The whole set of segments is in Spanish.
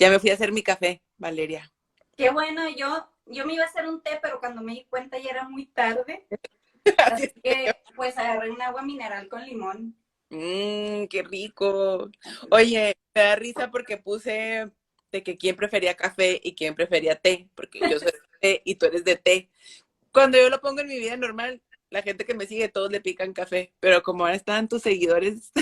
Ya me fui a hacer mi café, Valeria. Qué bueno, yo me iba a hacer un té, pero cuando me di cuenta ya era muy tarde. Así Así estoy yo. que pues agarré un agua mineral con limón. Qué rico. Oye, me da risa porque puse de que quién prefería café y quién prefería té, porque yo soy de té y tú eres de té. Cuando yo lo pongo en mi vida normal, la gente que me sigue, todos le pican café, pero como ahora están tus seguidores,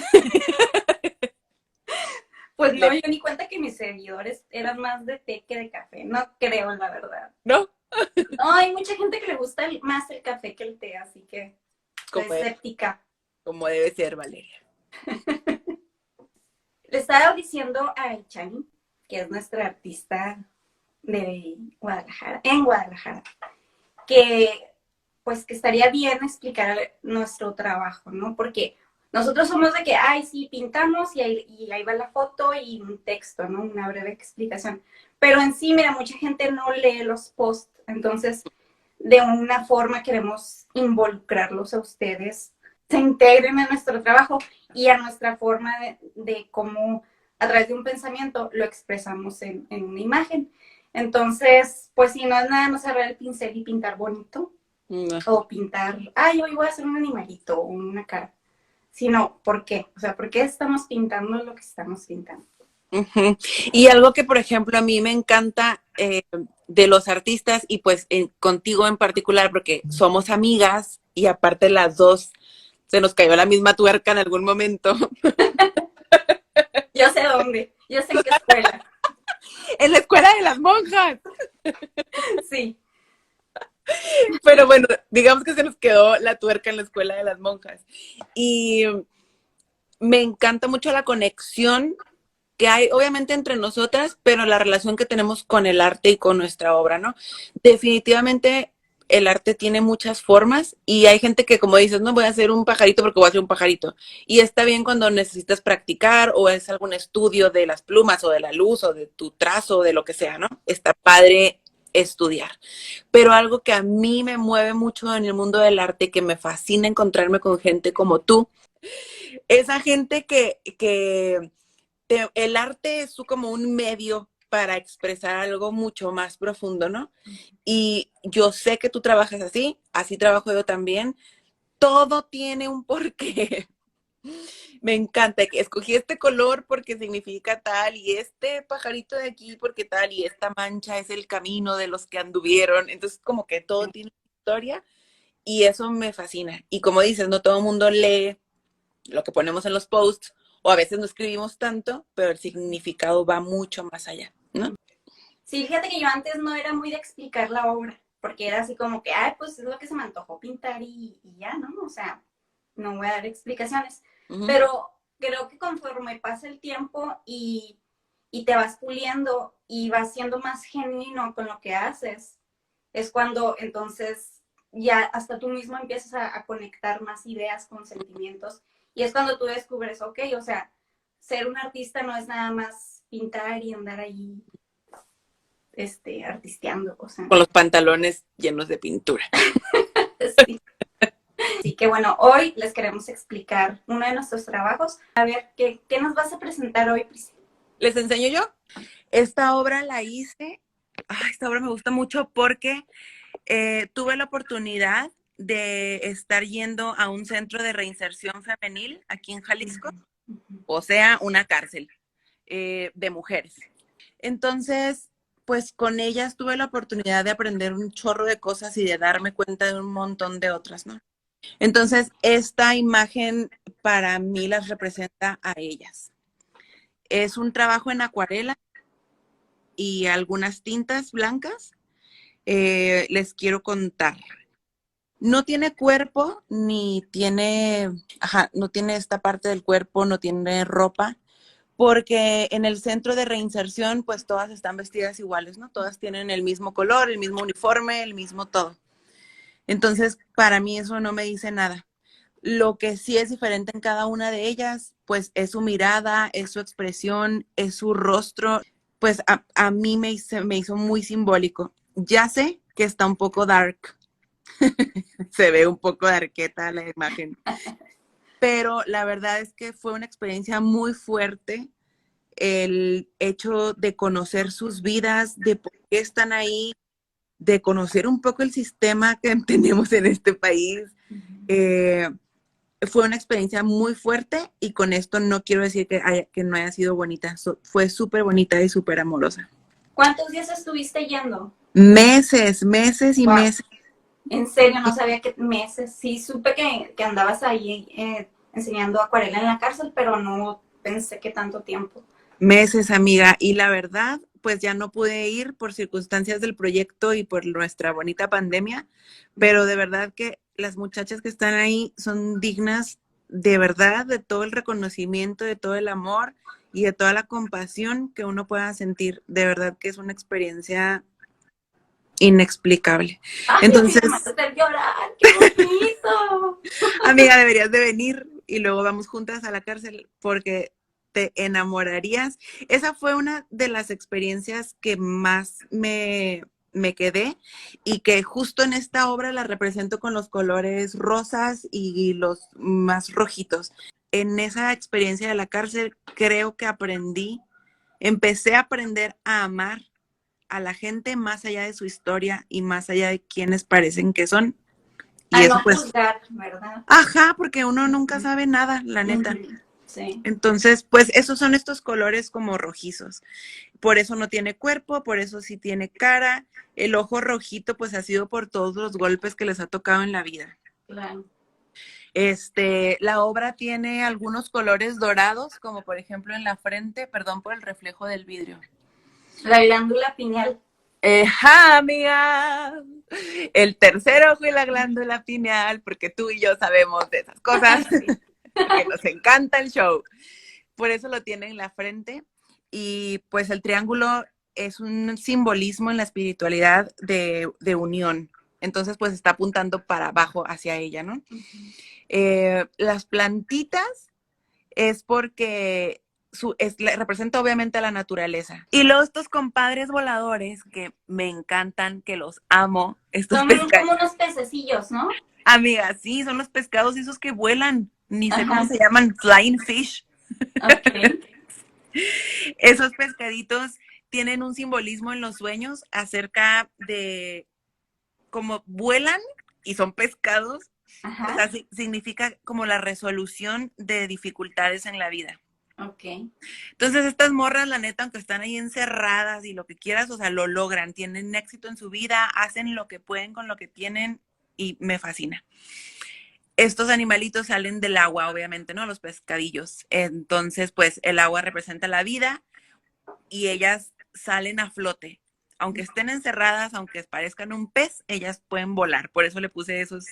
Pues no, le... yo ni cuenta que mis seguidores eran más de té que de café. No creo, la verdad. ¿no? No, hay mucha gente que le gusta más el café que el té, así que soy Como, escéptica. como debe ser, Valeria. Le estaba diciendo a Chani, que es nuestra artista de Guadalajara, en Guadalajara, que pues que estaría bien explicar nuestro trabajo, ¿no? Porque nosotros somos de que, ay, sí, pintamos y ahí va la foto y un texto, ¿no? Una breve explicación. Pero en sí, mira, mucha gente no lee los posts, entonces de una forma queremos involucrarlos a ustedes, se integren en nuestro trabajo y a nuestra forma de cómo a través de un pensamiento lo expresamos en una imagen. Entonces, pues si no es nada más agarrar el pincel y pintar bonito, No. o pintar, ay, hoy voy a hacer un animalito o una cara, sino, ¿por qué? O sea, ¿por qué estamos pintando lo que estamos pintando? Ujú. Y algo que, por ejemplo, a mí me encanta de los artistas y pues contigo en particular, porque somos amigas y aparte las dos se nos cayó la misma tuerca en algún momento. Yo sé dónde, yo sé en qué escuela, En la escuela de las monjas. sí. Pero bueno, digamos que se nos quedó la tuerca en la escuela de las monjas. Y me encanta mucho la conexión que hay, obviamente, entre nosotras, pero la relación que tenemos con el arte y con nuestra obra, ¿no? Definitivamente el arte tiene muchas formas y hay gente que, como dices, no voy a hacer un pajarito porque voy a hacer un pajarito. Y está bien cuando necesitas practicar o es algún estudio de las plumas o de la luz o de tu trazo o de lo que sea, ¿no? Está padre estudiar. Pero algo que a mí me mueve mucho en el mundo del arte, que me fascina encontrarme con gente como tú, esa gente el arte es como un medio para expresar algo mucho más profundo, ¿no? Y yo sé que tú trabajas así, así trabajo yo también. Todo tiene un porqué. Me encanta que escogí este color porque significa tal y este pajarito de aquí porque tal y esta mancha es el camino de los que anduvieron. Entonces como que todo tiene una historia y eso me fascina. Y como dices, no todo el mundo lee lo que ponemos en los posts, o a veces no escribimos tanto, pero el significado va mucho más allá, ¿no? Sí, fíjate que yo antes no era muy de explicar la obra, porque era así como que, ay, pues es lo que se me antojó pintar y ya, ¿no? O sea, no voy a dar explicaciones. Uh -huh. Pero creo que conforme pasa el tiempo y te vas puliendo y vas siendo más genuino con lo que haces, es cuando entonces ya hasta tú mismo empiezas a conectar más ideas con sentimientos y es cuando tú descubres, ok, o sea, ser un artista no es nada más pintar y andar ahí artisteando, o sea. Con los pantalones llenos de pintura. Sí. Así que bueno, hoy les queremos explicar uno de nuestros trabajos. A ver, ¿qué nos vas a presentar hoy, Priscila? ¿Les enseño yo? Esta obra la hice, esta obra me gusta mucho porque tuve la oportunidad de estar yendo a un centro de reinserción femenil aquí en Jalisco, o sea, una cárcel de mujeres. Entonces, pues con ellas tuve la oportunidad de aprender un chorro de cosas y de darme cuenta de un montón de otras, ¿no? Entonces, esta imagen para mí las representa a ellas. Es un trabajo en acuarela y algunas tintas blancas. Les quiero contar. No tiene cuerpo, ni tiene, no tiene esta parte del cuerpo, no tiene ropa, porque en el centro de reinserción, pues todas están vestidas iguales, ¿no? Todas tienen el mismo color, el mismo uniforme, el mismo todo. Entonces, para mí eso no me dice nada. Lo que sí es diferente en cada una de ellas, pues es su mirada, es su expresión, es su rostro. Pues a mí me hizo muy simbólico. Ya sé que está un poco dark, se ve un poco darketa la imagen, pero la verdad es que fue una experiencia muy fuerte el hecho de conocer sus vidas, de por qué están ahí, de conocer un poco el sistema que tenemos en este país. Fue una experiencia muy fuerte y con esto no quiero decir que no haya sido bonita. Fue súper bonita y súper amorosa. ¿Cuántos días estuviste yendo? Meses, meses y Wow. meses. En serio, no sabía qué meses. Sí, supe que andabas ahí enseñando acuarela en la cárcel, pero no pensé que tanto tiempo. Meses, amiga. Y la verdad, pues ya no pude ir por circunstancias del proyecto y por nuestra bonita pandemia, pero de verdad que las muchachas que están ahí son dignas de verdad de todo el reconocimiento, de todo el amor y de toda la compasión que uno pueda sentir. De verdad que es una experiencia inexplicable. Ay, Entonces, me vas a hacer llorar, qué bonito. amiga, deberías de venir y luego vamos juntas a la cárcel porque te enamorarías. Esa fue una de las experiencias que más me quedé y que justo en esta obra la represento con los colores rosas y los más rojitos. En esa experiencia de la cárcel creo que empecé a aprender a amar a la gente más allá de su historia y más allá de quienes parecen que son. Y A eso no pues, juzgar, ¿verdad? ajá, porque uno nunca sabe nada, la neta. Sí. Entonces, pues esos son estos colores como rojizos. Por eso no tiene cuerpo, por eso sí tiene cara. El ojo rojito pues ha sido por todos los golpes que les ha tocado en la vida. Claro. La obra tiene algunos colores dorados, como por ejemplo en la frente, perdón por el reflejo del vidrio. La glándula pineal. Amiga, el tercer ojo y la glándula pineal, porque tú y yo sabemos de esas cosas, Sí. porque nos encanta el show. Por eso lo tiene en la frente y pues el triángulo es un simbolismo en la espiritualidad de unión. Entonces pues está apuntando para abajo hacia ella, ¿no? Las plantitas es porque representa obviamente a la naturaleza. Y luego estos compadres voladores que me encantan, que los amo, estos Son pescados. como unos pececillos, ¿no? Amiga, sí, son los pescados esos que vuelan. Ni sé cómo Ajá. se llaman, flying fish. Ok. Esos pescaditos tienen un simbolismo en los sueños acerca de cómo vuelan y son pescados. Ajá. O sea, significa como la resolución de dificultades en la vida. Ok. Entonces estas morras, la neta, aunque están ahí encerradas y lo que quieras, o sea, lo logran, tienen éxito en su vida, hacen lo que pueden con lo que tienen y me fascina. Estos animalitos salen del agua, obviamente, ¿no? Los pescadillos. Entonces, pues el agua representa la vida y ellas salen a flote. Aunque estén encerradas, aunque parezcan un pez, ellas pueden volar. Por eso le puse esos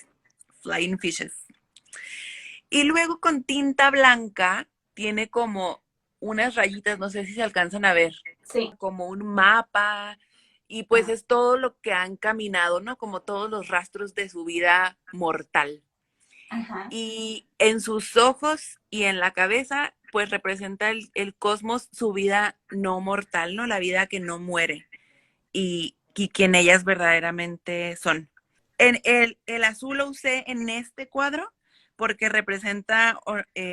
flying fishes. Y luego con tinta blanca tiene como unas rayitas, no sé si se alcanzan a ver, Sí. como un mapa, y pues es todo lo que han caminado, ¿no? Como todos los rastros de su vida mortal. Ajá. Y en sus ojos y en la cabeza, pues representa el cosmos, su vida no mortal, ¿no? La vida que no muere y quien ellas verdaderamente son. El azul lo usé en este cuadro porque representa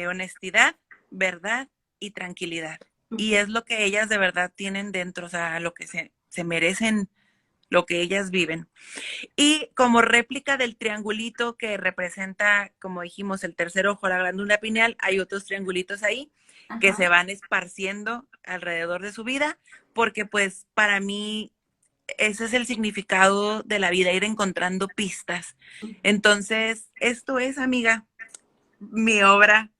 honestidad, verdad y tranquilidad. Y es lo que ellas de verdad tienen dentro, o sea, lo que se merecen, lo que ellas viven. Y como réplica del triangulito que representa, como dijimos, el tercer ojo, la glándula pineal, hay otros triangulitos ahí que Ajá. se van esparciendo alrededor de su vida, porque pues para mí ese es el significado de la vida, ir encontrando pistas. Entonces, esto es, amiga, mi obra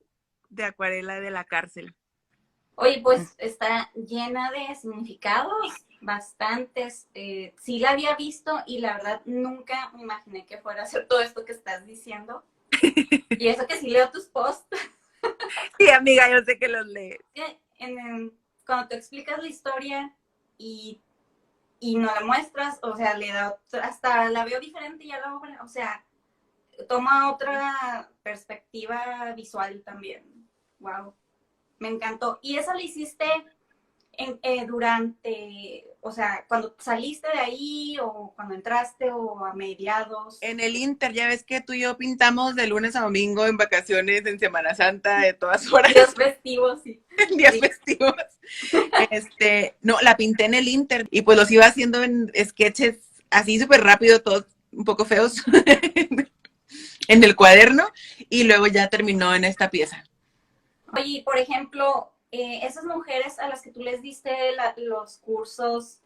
de acuarela de la cárcel. Oye, pues está llena de significados, bastantes. Sí la había visto y la verdad nunca me imaginé que fuera a hacer todo esto que estás diciendo. Y eso que sí leo tus posts. Sí, amiga, yo sé que los lees. Cuando te explicas la historia y no la muestras, o sea, le da hasta la veo diferente ya la obra, o sea, toma otra perspectiva visual también. Wow, me encantó. ¿Y eso lo hiciste durante o sea, cuando saliste de ahí o cuando entraste o a mediados. En el Inter, ya ves que tú y yo pintamos de lunes a domingo en vacaciones, en Semana Santa, de todas horas, Días festivos, sí. en días Sí. festivos. No, la pinté en el Inter y pues los iba haciendo en sketches así súper rápido, todos un poco feos, en el cuaderno, y luego ya terminó en esta pieza. Oye, por ejemplo, esas mujeres a las que tú les diste los cursos,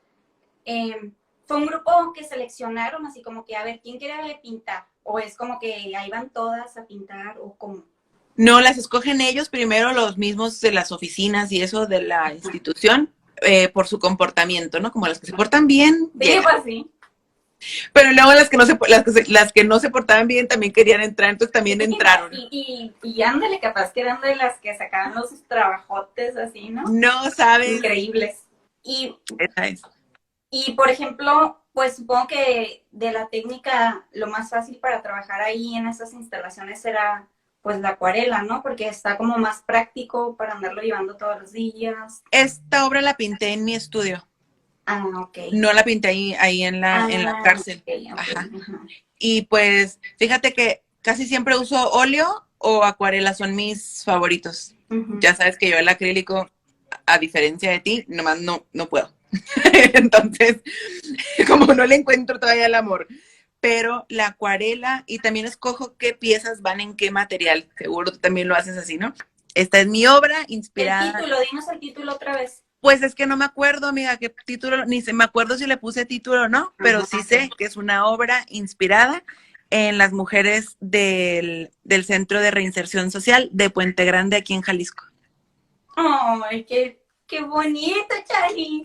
¿fue un grupo que seleccionaron así como que, a ver, quién quiere pintar? ¿O es como que ahí van todas a pintar o cómo? No, las escogen ellos primero, los mismos de las oficinas y eso de la institución, por su comportamiento, ¿no? Como las que se portan bien, Sí, llegan. pues sí. Pero luego las que no se portaban bien también querían entrar, entonces también Sí, entraron. y ándale, capaz que eran de las que sacaban los trabajotes así, ¿no? No sabes. Increíbles. Y, Esa es. y por ejemplo, pues supongo que de la técnica lo más fácil para trabajar ahí en esas instalaciones era pues la acuarela, ¿no? Porque está como más práctico para andarlo llevando todos los días. Esta obra la pinté en mi estudio. Ah, ok. No la pinté ahí en la Ah, cárcel. ok, ok. Ajá. Ajá. Y pues, fíjate que casi siempre uso óleo o acuarela, son mis favoritos. Uh-huh. Ya sabes que yo el acrílico, a diferencia de ti, nomás no puedo. Entonces, como no le encuentro todavía el amor. Pero la acuarela, y también escojo qué piezas van en qué material. Seguro tú también lo haces así, ¿no? Esta es mi obra El inspirada. título, dinos el título otra vez. Pues es que no me acuerdo, amiga, qué título, ni se me acuerdo si le puse título o no, pero sí sé que es una obra inspirada en las mujeres del Centro de Reinserción Social de Puente Grande, aquí en Jalisco. ¡Ay, qué bonito, Charlie!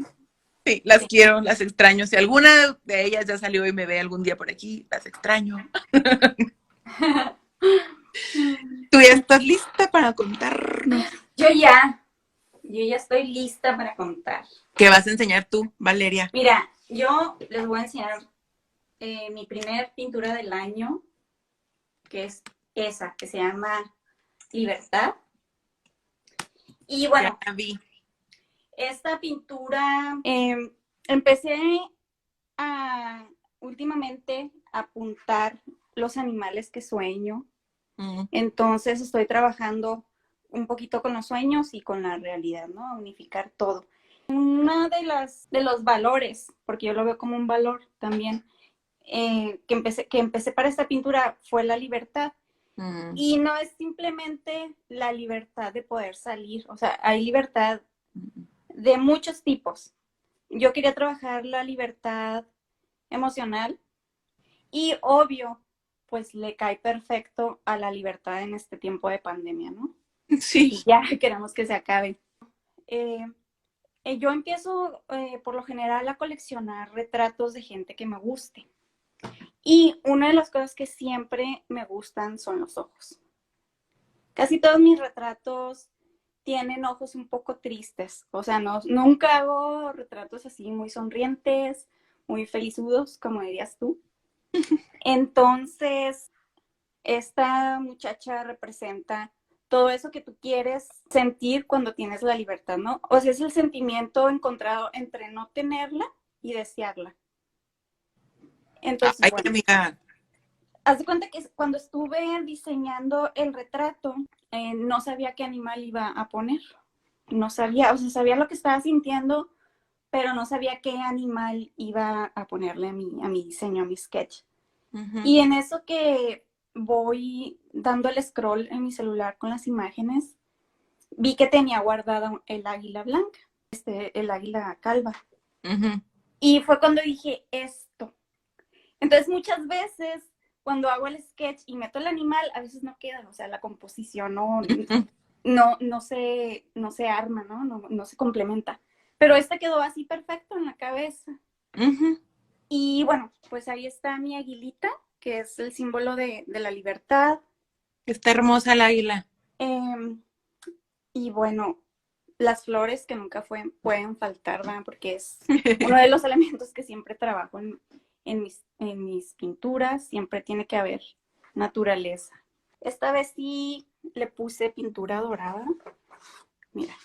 Sí, las quiero, las extraño. Si alguna de ellas ya salió y me ve algún día por aquí, las extraño. ¿Tú ya estás lista para contarnos? Yo ya estoy lista para contar. ¿Qué vas a enseñar tú, Valeria? Mira, yo les voy a enseñar mi primer pintura del año, que es esa, que se llama Libertad. Y bueno, Ya vi. esta pintura empecé a últimamente apuntar los animales que sueño. Entonces estoy trabajando un poquito con los sueños y con la realidad, ¿no? Unificar todo. Una de los valores, porque yo lo veo como un valor también, que empecé para esta pintura fue la libertad. Y no es simplemente la libertad de poder salir, o sea, hay libertad de muchos tipos. Yo quería trabajar la libertad emocional y obvio, pues le cae perfecto a la libertad en este tiempo de pandemia, ¿no? Sí. Y ya queremos que se acabe. Yo empiezo por lo general a coleccionar retratos de gente que me guste. Y una de las cosas que siempre me gustan son los ojos. Casi todos mis retratos tienen ojos un poco tristes. O sea, nunca hago retratos así muy sonrientes, muy felizudos, como dirías tú. Entonces, esta muchacha representa todo eso que tú quieres sentir cuando tienes la libertad, ¿no? O sea, es el sentimiento encontrado entre no tenerla y desearla. Entonces, Ay, bueno, amiga. haz de cuenta que cuando estuve diseñando el retrato, no sabía qué animal iba a poner. No sabía, o sea, sabía lo que estaba sintiendo, pero no sabía qué animal iba a ponerle a mi diseño, a mi sketch. Y en eso que voy dando el scroll en mi celular con las imágenes, vi que tenía guardado el águila blanca, el águila calva. Y fue cuando dije esto. Entonces muchas veces cuando hago el sketch y meto el animal, a veces no queda, o sea, la composición no se arma, no se complementa. Pero esta quedó así perfecto en la cabeza. Y bueno, pues ahí está mi aguilita, que es el símbolo de la libertad. Está hermosa el águila. Y bueno, las flores que nunca pueden faltar, ¿verdad? Porque es uno de los elementos que siempre trabajo en mis pinturas, siempre tiene que haber naturaleza. Esta vez sí le puse pintura dorada. Mira.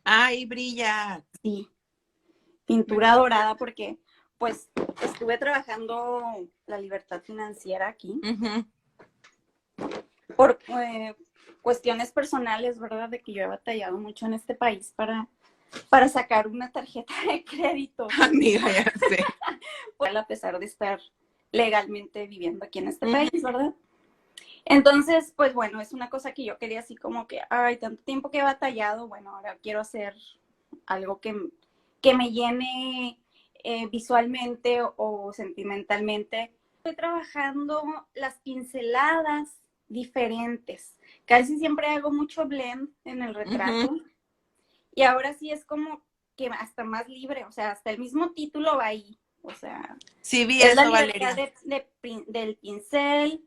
¡Ay, brilla! Sí. pintura dorada porque pues estuve trabajando la libertad financiera aquí por cuestiones personales, ¿verdad? De que yo he batallado mucho en este país para sacar una tarjeta de crédito. Amiga, ya sé. A pesar de estar legalmente viviendo aquí en este país, ¿verdad? Entonces, pues bueno, es una cosa que yo quería así como que, ay, tanto tiempo que he batallado, bueno, ahora quiero hacer algo que me llene visualmente o sentimentalmente. Estoy trabajando las pinceladas diferentes. Casi siempre hago mucho blend en el retrato. Y ahora sí es como que hasta más libre, o sea, hasta el mismo título va ahí. O sea, sí vi es eso, la libertad Valeria. del pincel,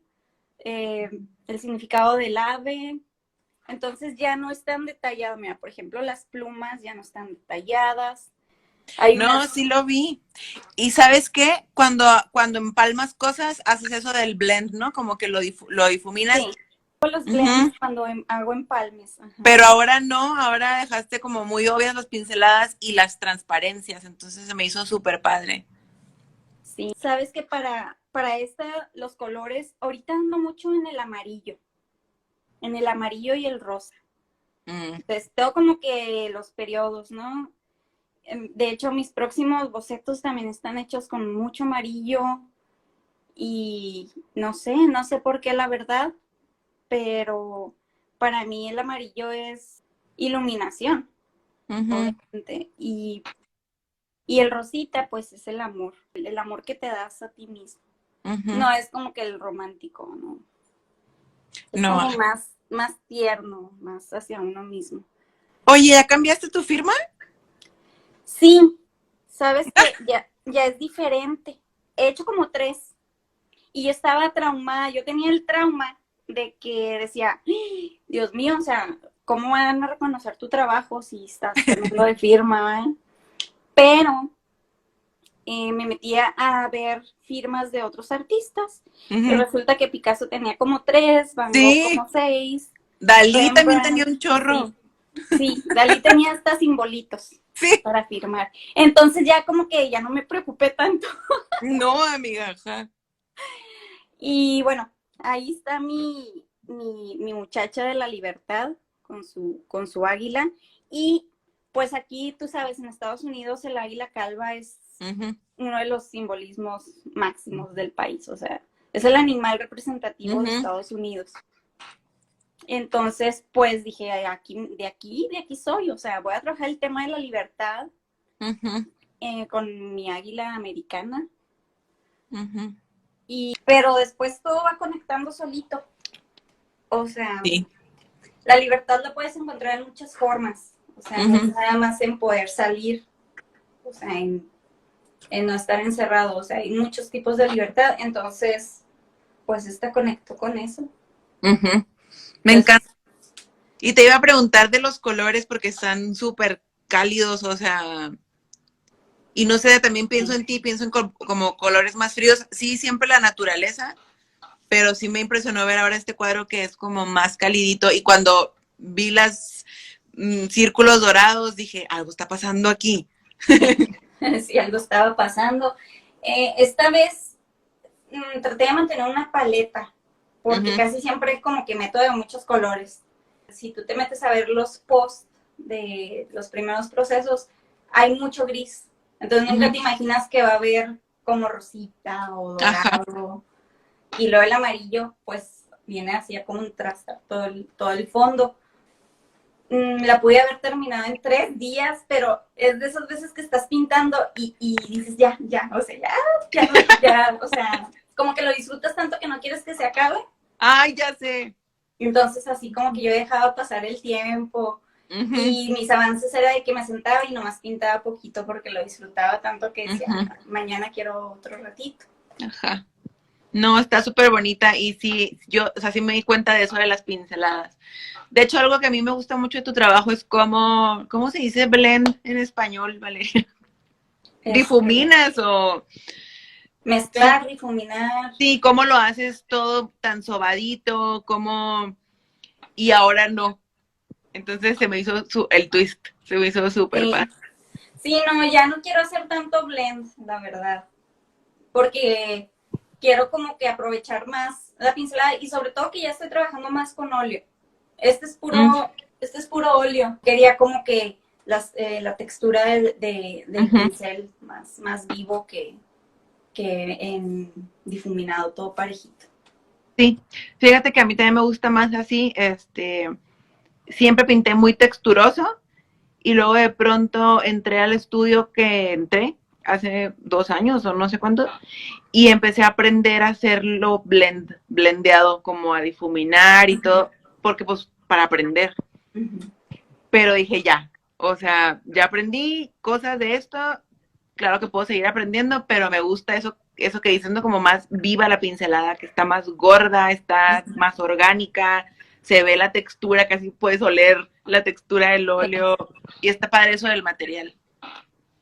el significado del ave. Entonces ya no es tan detallado. Mira, por ejemplo, las plumas ya no están detalladas. Hay No, sí lo vi. Y ¿sabes qué? Cuando empalmas cosas, haces eso del blend, ¿no? Como que lo difuminas. Sí, los blends cuando hago empalmes. Ajá. Pero ahora no, ahora dejaste como muy obvias las pinceladas y las transparencias, entonces se me hizo súper padre. Sí, sabes que para los colores, ahorita ando mucho en el amarillo y el rosa. Entonces, tengo como que los periodos, ¿no? De hecho, mis próximos bocetos también están hechos con mucho amarillo y no sé por qué la verdad, pero para mí el amarillo es iluminación, obviamente, y el rosita pues es el amor que te das a ti mismo. No es como que el romántico, ¿no? Es No. como más tierno, más hacia uno mismo. Oye, ¿ya cambiaste tu firma? Sí, sabes que ya es diferente. He hecho como 3 y yo estaba traumada. Yo tenía el trauma de que decía, Dios mío, o sea, ¿cómo van a reconocer tu trabajo si estás cambiando de firma? Pero me metía a ver firmas de otros artistas y resulta que Picasso tenía como 3, Van Gogh como 6. Dalí también tenía Rembrandt, un chorro. sí, Dalí tenía hasta simbolitos para firmar. Entonces ya como que ya no me preocupé tanto. No, amiga. Ajá. Y bueno, ahí está mi muchacha de la libertad con su águila. Y pues aquí, tú sabes, en Estados Unidos el águila calva es uno de los simbolismos máximos del país. O sea, es el animal representativo de Estados Unidos. Entonces, pues dije, de aquí soy. O sea, voy a trabajar el tema de la libertad con mi águila americana. Pero después todo va conectando solito. O sea, la libertad la puedes encontrar en muchas formas. O sea, no es nada más en poder salir. O sea, en no estar encerrado. O sea, hay muchos tipos de libertad. Entonces, pues esta conectó con eso. Me encanta. Y te iba a preguntar de los colores porque están súper cálidos, o sea, y no sé, también pienso en ti, pienso en como colores más fríos. Sí, siempre la naturaleza, pero sí me impresionó ver ahora este cuadro que es como más calidito. Y cuando vi las círculos dorados, dije, algo está pasando aquí. Sí, algo estaba pasando. Esta vez traté de mantener una paleta, porque casi siempre como que meto de muchos colores. Si tú te metes a ver los posts de los primeros procesos, hay mucho gris. Entonces nunca te imaginas que va a haber como rosita o dorado. Y luego el amarillo, pues viene así a contrastar todo el fondo. La pude haber terminado en 3 días, pero es de esas veces que estás pintando y dices ya, o sea, o sea, como que lo disfrutas tanto que no quieres que se acabe. Ay, ya sé. Entonces así como que yo dejaba pasar el tiempo y mis avances era de que me sentaba y nomás pintaba poquito porque lo disfrutaba tanto que decía, mañana quiero otro ratito. Ajá. No, está súper bonita y sí, yo, o sea, sí me di cuenta de eso de las pinceladas. De hecho, algo que a mí me gusta mucho de tu trabajo es ¿cómo se dice blend en español, Valeria? ¿Difuminas o...? Mezclar, difuminar. Sí, cómo lo haces todo tan sobadito, y ahora no. Entonces se me hizo el twist, se me hizo súper padre. Sí, no, ya no quiero hacer tanto blend, la verdad, porque quiero como que aprovechar más la pincelada y sobre todo que ya estoy trabajando más con óleo. Este es Mm, puro, este es puro óleo. Quería como que la textura del ujú. pincel más vivo que en difuminado, todo parejito. Sí, fíjate que a mí también me gusta más así, siempre pinté muy texturoso y luego de pronto entré al estudio que entré hace 2 años o no sé cuánto y empecé a aprender a hacerlo blendeado, como a difuminar y todo, porque pues para aprender. Ujú. Pero dije ya, o sea, ya aprendí cosas de esto, claro que puedo seguir aprendiendo, pero me gusta eso que dicen, ¿no? Como más viva la pincelada, que está más gorda, está más orgánica, se ve la textura, casi puedes oler la textura del óleo, y está padre eso del material.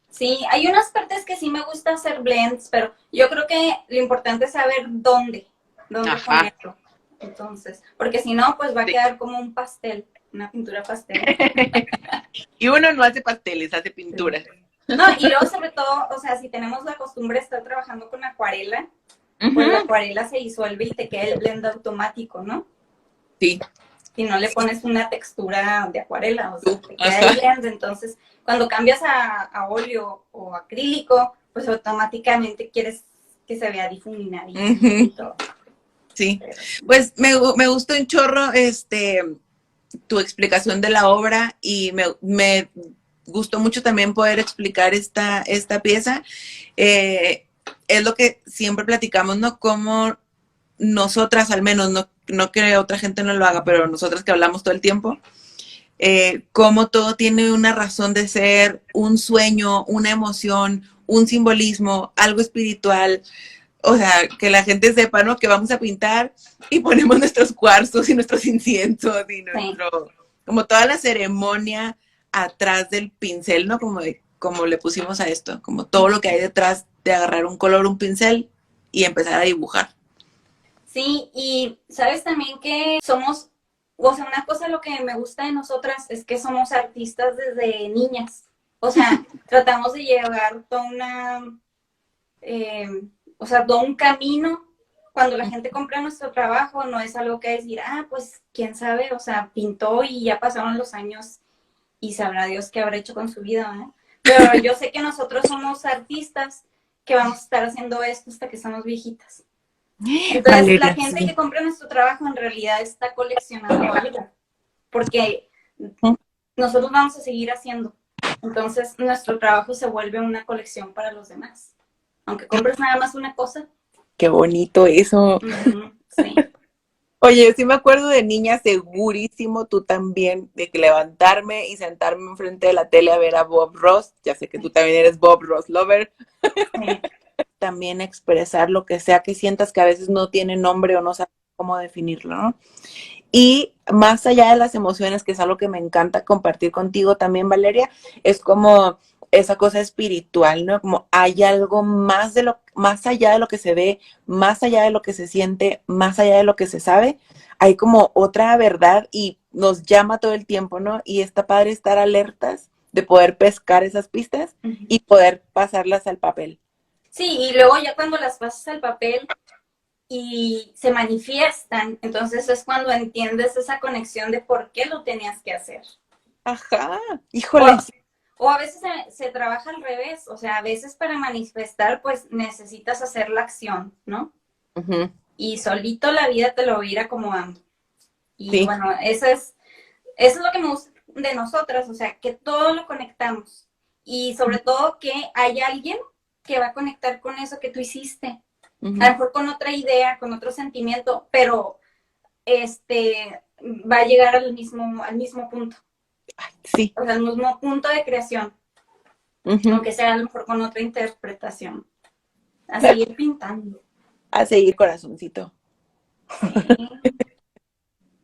Sí, hay unas partes que sí me gusta hacer blends, pero yo creo que lo importante es saber dónde Ajá, ponerlo. Entonces, porque si no, pues va a sí. quedar como un pastel, una pintura pastel. Y uno no hace pasteles, hace Sí. pinturas. No, y luego sobre todo, o sea, si tenemos la costumbre de estar trabajando con acuarela, pues la Ujú. acuarela se disuelve y te queda el blend automático, ¿no? Sí, Si no le pones una textura de acuarela, o sea, tú, te queda el ajá. blend. Entonces, cuando cambias a óleo o acrílico, pues automáticamente quieres que se vea difuminadito y Ujú. todo. Sí, Pero sí. pues me gustó un chorro tu explicación de la obra y me gustó mucho también poder explicar esta pieza. Eh, es lo que siempre platicamos, ¿no? Como nosotras, al menos, no que otra gente no lo haga, pero nosotras que hablamos todo el tiempo, cómo todo tiene una razón de ser, un sueño, una emoción, un simbolismo, algo espiritual, o sea, que la gente sepa, ¿no? Que vamos a pintar y ponemos nuestros cuarzos y nuestros inciensos y Sí. como toda la ceremonia atrás del pincel, ¿no? Como le pusimos a esto, como todo lo que hay detrás de agarrar un color, un pincel y empezar a dibujar. Sí, y sabes también que somos, o sea, una cosa lo que me gusta de nosotras es que somos artistas desde niñas. O sea, tratamos de llevar toda eh, o sea, todo un camino. Cuando la gente compra nuestro trabajo, no es algo que decir, ah, pues quién sabe, o sea, pintó y ya pasaron los años y sabrá Dios qué habrá hecho con su vida, ¿eh? Pero yo sé que nosotros somos artistas que vamos a estar haciendo esto hasta que somos viejitas. Entonces, la Valeria, gente sí. que compra nuestro trabajo en realidad está coleccionando algo, porque nosotros vamos a seguir haciendo. Entonces, nuestro trabajo se vuelve una colección para los demás. Aunque compres nada más una cosa. Qué bonito eso. Sí. Oye, sí me acuerdo de niña, segurísimo tú también, de que levantarme y sentarme enfrente de la tele a ver a Bob Ross. Ya sé que tú también eres Bob Ross lover. Sí. También expresar lo que sea que sientas que a veces no tiene nombre o no sabes cómo definirlo, ¿no? Y más allá de las emociones, que es algo que me encanta compartir contigo también, Valeria, es como esa cosa espiritual, ¿no? Como hay algo más allá de lo que se ve, más allá de lo que se siente, más allá de lo que se sabe, hay como otra verdad y nos llama todo el tiempo, ¿no? Y está padre estar alertas de poder pescar esas pistas y poder pasarlas al papel. Sí, y luego ya cuando las pasas al papel y se manifiestan, entonces es cuando entiendes esa conexión de por qué lo tenías que hacer. Ajá, O, híjole. o a veces se trabaja al revés, o sea, a veces para manifestar pues necesitas hacer la acción, ¿no? Ujú, Y solito la vida te lo va a ir acomodando. Y sí. bueno, eso es lo que me gusta de nosotras, o sea, que todo lo conectamos. Y sobre todo que hay alguien que va a conectar con eso que tú hiciste. A lo Ujú. mejor con otra idea, con otro sentimiento, pero va a llegar al mismo punto. Sí. O sea, al mismo punto de creación, Ujú. aunque sea a lo mejor con otra interpretación. A seguir pintando. A seguir, corazoncito. Sí.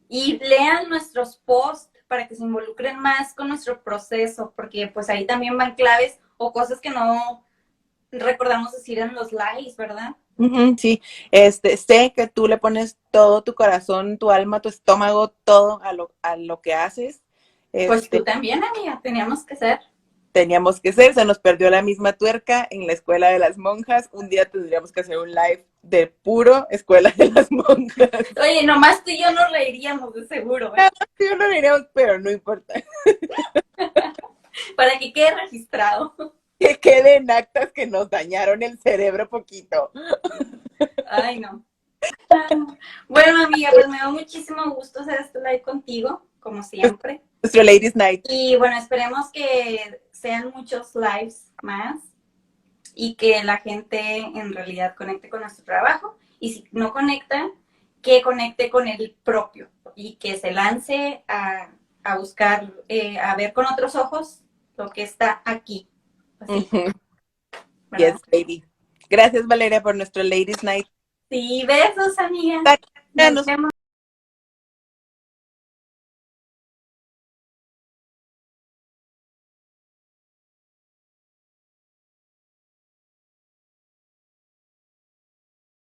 Y lean nuestros posts para que se involucren más con nuestro proceso, porque pues ahí también van claves o cosas que no recordamos decir en los likes, ¿verdad? Ujú, sí, sé que tú le pones todo tu corazón, tu alma, tu estómago, todo a lo que haces. Pues tú Este, también, amiga, teníamos que ser. teníamos que ser, se nos perdió la misma tuerca en la escuela de las monjas. Un día tendríamos que hacer un live de puro escuela de las monjas. Oye, nomás tú y yo nos reiríamos de seguro, ¿eh? Sí, no lo diríamos, pero no importa. Para que quede registrado. Que queden actas que nos dañaron el cerebro poquito. Ay, no. Bueno, amiga, pues me da muchísimo gusto hacer este live contigo, como siempre. Nuestro Ladies Night. Y bueno, esperemos que sean muchos lives más y que la gente en realidad conecte con nuestro trabajo. Y si no conecta, que conecte con el propio y que se lance a buscar, a ver con otros ojos lo que está aquí. Así, yes, baby. Gracias, Valeria, por nuestro Ladies Night. Sí, besos, amiga. Nos vemos.